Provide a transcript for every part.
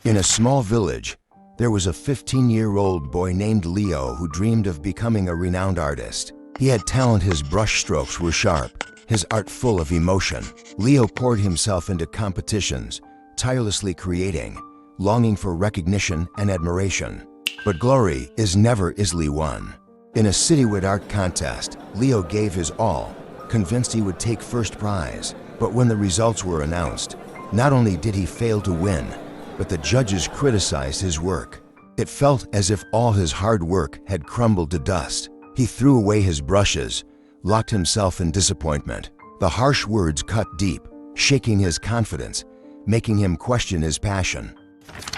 In a small village, there was a 15-year-old boy named Leo who dreamed of becoming a renowned artist. He had talent, his brush strokes were sharp, his art full of emotion. Leo poured himself into competitions, tirelessly creating, longing for recognition and admiration. But glory is never easily won. In a citywide art contest, Leo gave his all, convinced he would take first prize. But when the results were announced, not only did he fail to win, but the judges criticized his work. It felt as if all his hard work had crumbled to dust. He threw away his brushes, locked himself in disappointment. The harsh words cut deep, shaking his confidence, making him question his passion.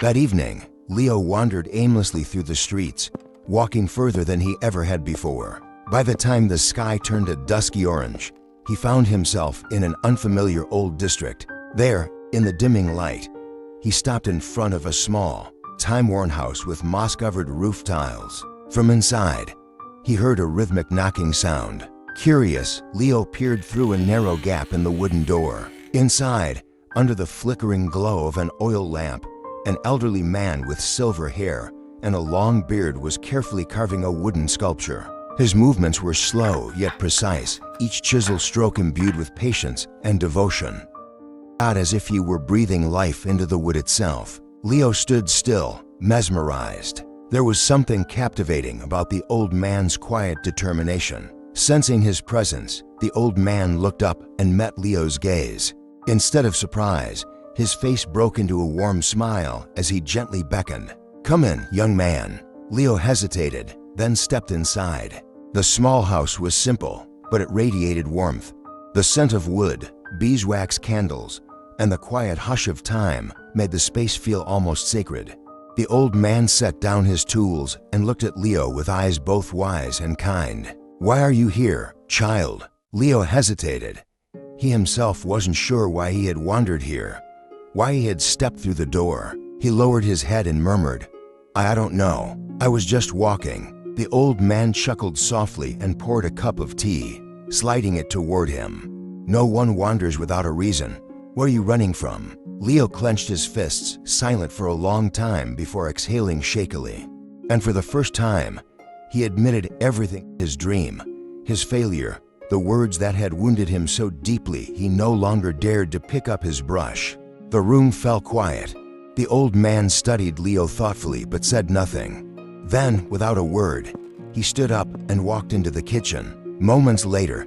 That evening, Leo wandered aimlessly through the streets, walking further than he ever had before. By the time the sky turned a dusky orange, he found himself in an unfamiliar old district. There, in the dimming light, he stopped in front of a small, time-worn house with moss-covered roof tiles. From inside, he heard a rhythmic knocking sound. Curious, Leo peered through a narrow gap in the wooden door. Inside, under the flickering glow of an oil lamp, an elderly man with silver hair and a long beard was carefully carving a wooden sculpture. His movements were slow yet precise, each chisel stroke imbued with patience and devotion. Not as if he were breathing life into the wood itself. Leo stood still, mesmerized. There was something captivating about the old man's quiet determination. Sensing his presence, the old man looked up and met Leo's gaze. Instead of surprise, his face broke into a warm smile as he gently beckoned. "Come in, young man." Leo hesitated, then stepped inside. The small house was simple, but it radiated warmth. The scent of wood, beeswax candles, and the quiet hush of time made the space feel almost sacred. The old man set down his tools and looked at Leo with eyes both wise and kind. "Why are you here, child?" Leo hesitated. He himself wasn't sure why he had wandered here, why he had stepped through the door. He lowered his head and murmured, I don't know. I was just walking." The old man chuckled softly and poured a cup of tea, sliding it toward him. "No one wanders without a reason. Where are you running from?" Leo clenched his fists, silent for a long time before exhaling shakily. And for the first time, he admitted everything: his dream, his failure, the words that had wounded him so deeply he no longer dared to pick up his brush. The room fell quiet. The old man studied Leo thoughtfully but said nothing. Then, without a word, he stood up and walked into the kitchen. Moments later,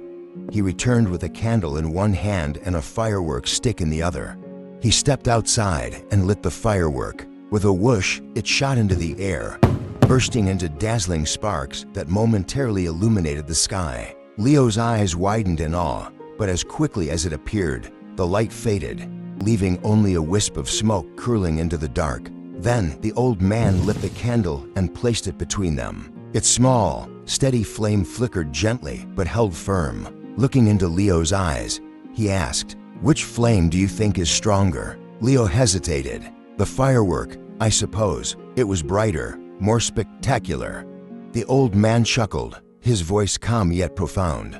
he returned with a candle in one hand and a firework stick in the other. He stepped outside and lit the firework. With a whoosh, it shot into the air, bursting into dazzling sparks that momentarily illuminated the sky. Leo's eyes widened in awe, but as quickly as it appeared, the light faded, leaving only a wisp of smoke curling into the dark. Then the old man lit the candle and placed it between them. Its small, steady flame flickered gently but held firm. Looking into Leo's eyes, he asked, "Which flame do you think is stronger?" Leo hesitated. "The firework, I suppose. It was brighter, more spectacular." The old man chuckled, his voice calm yet profound.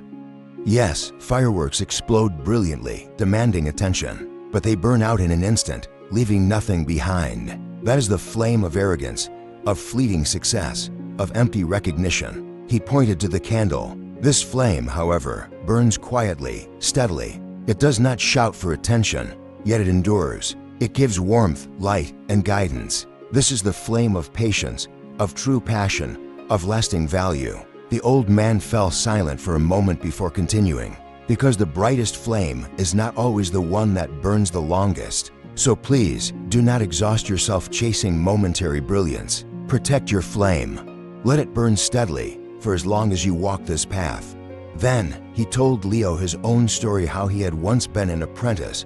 "Yes, fireworks explode brilliantly, demanding attention, but they burn out in an instant, leaving nothing behind. That is the flame of arrogance, of fleeting success, of empty recognition." He pointed to the candle. "This flame, however, burns quietly, steadily. It does not shout for attention, yet it endures. It gives warmth, light, and guidance. This is the flame of patience, of true passion, of lasting value." The old man fell silent for a moment before continuing. "Because the brightest flame is not always the one that burns the longest. So please, do not exhaust yourself chasing momentary brilliance. Protect your flame. Let it burn steadily for as long as you walk this path." Then, he told Leo his own story, how he had once been an apprentice,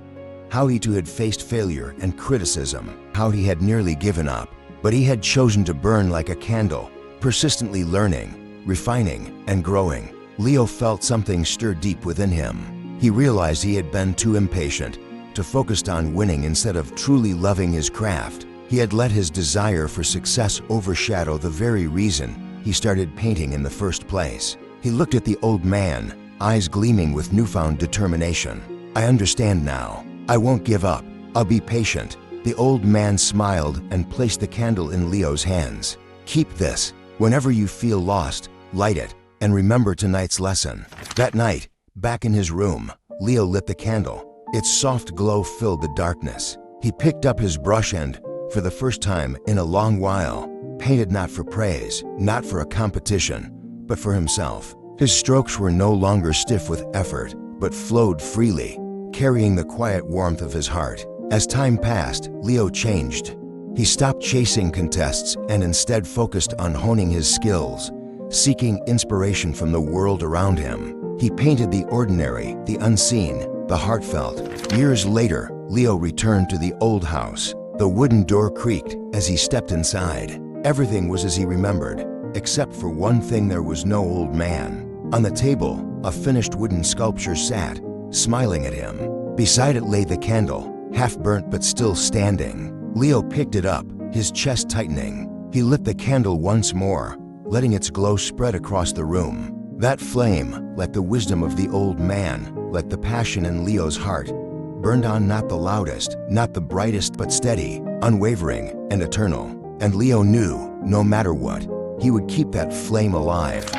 how he too had faced failure and criticism, how he had nearly given up, but he had chosen to burn like a candle, persistently learning, refining, and growing. Leo felt something stir deep within him. He realized he had been too impatient, too focused on winning instead of truly loving his craft. He had let his desire for success overshadow the very reason he started painting in the first place. He looked at the old man, eyes gleaming with newfound determination. "I understand now. I won't give up. I'll be patient. The old man smiled and placed the candle in Leo's hands. "Keep this. Whenever you feel lost, light it, and remember tonight's lesson." That night, back in his room, Leo lit the candle. Its soft glow filled the darkness. He picked up his brush and, for the first time in a long while, painted not for praise, not for a competition, but for himself. His strokes were no longer stiff with effort, but flowed freely, carrying the quiet warmth of his heart. As time passed, Leo changed. He stopped chasing contests and instead focused on honing his skills, seeking inspiration from the world around him. He painted the ordinary, the unseen, the heartfelt. Years later, Leo returned to the old house. The wooden door creaked as he stepped inside. Everything was as he remembered, except for one thing: there was no old man. On the table, a finished wooden sculpture sat, smiling at him. Beside it lay the candle, half burnt but still standing. Leo picked it up, his chest tightening. He lit the candle once more, letting its glow spread across the room. That flame, like the wisdom of the old man, like the passion in Leo's heart, burned on, not the loudest, not the brightest, but steady, unwavering, and eternal. And Leo knew, no matter what, he would keep that flame alive.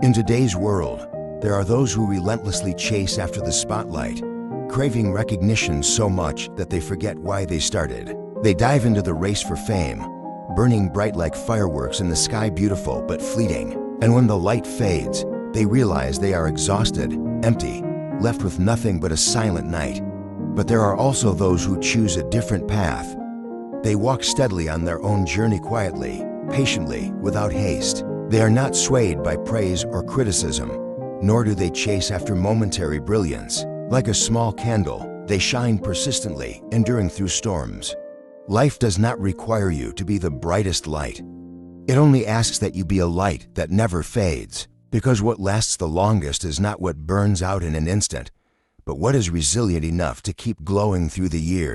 In today's world, there are those who relentlessly chase after the spotlight, craving recognition so much that they forget why they started. They dive into the race for fame, burning bright like fireworks in the sky, beautiful but fleeting. And when the light fades, they realize they are exhausted, empty, left with nothing but a silent night. But there are also those who choose a different path. They walk steadily on their own journey, quietly, patiently, without haste. They are not swayed by praise or criticism, nor do they chase after momentary brilliance. Like a small candle, they shine persistently, enduring through storms. Life does not require you to be the brightest light. It only asks that you be a light that never fades, because what lasts the longest is not what burns out in an instant, but what is resilient enough to keep glowing through the years.